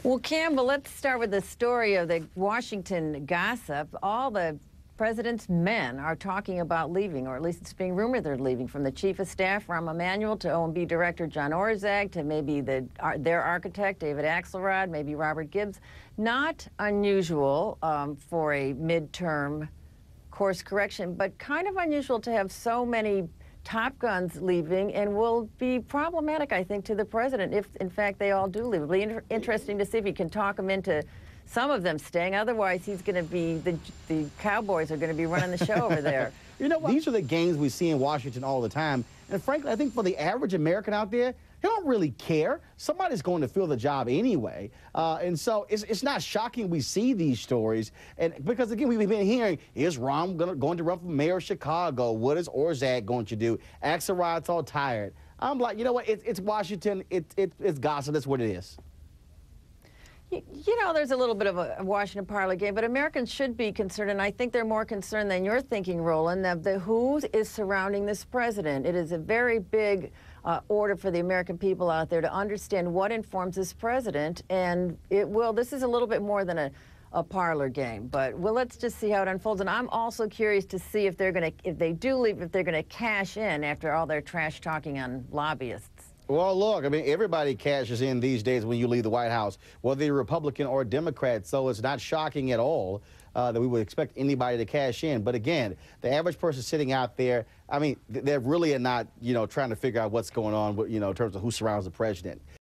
Well, Campbell, let's start with the story of the Washington gossip. All the president's men are talking about leaving, or at least it's being rumored they're leaving, from the chief of staff, Rahm Emanuel, to OMB director John Orszag, to maybe their architect, David Axelrod, maybe Robert Gibbs. Not unusual for a midterm course correction, but kind of unusual to have so many top guns leaving, and will be problematic, I think, to the president if, in fact, they all do leave. It'll be interesting to see if he can talk them into some of them staying. Otherwise, he's going to be, the Cowboys are going to be running the show over there. You know what? These are the games we see in Washington all the time. And frankly, I think for the average American out there, he don't really care. Somebody's going to fill the job anyway. And so it's not shocking we see these stories. And because, again, we've been hearing, is Rahm going to run for mayor of Chicago? What is Orszag going to do? Axelrod's all tired. I'm like, you know what? It's Washington. It's gossip. That's what it is. You know, there's a little bit of a Washington parlor game, but Americans should be concerned, and I think they're more concerned than you're thinking, Roland, of the who is surrounding this president. It is a very big order for the American people out there to understand what informs this president, and this is a little bit more than a parlor game, but let's just see how it unfolds. And I'm also curious to see if if they do leave, if they're going to cash in after all their trash talking on lobbyists. Well, look, I mean, everybody cashes in these days when you leave the White House, whether you're Republican or Democrat, so it's not shocking at all that we would expect anybody to cash in. But again, the average person sitting out there, I mean, they're really not, trying to figure out what's going on, in terms of who surrounds the president.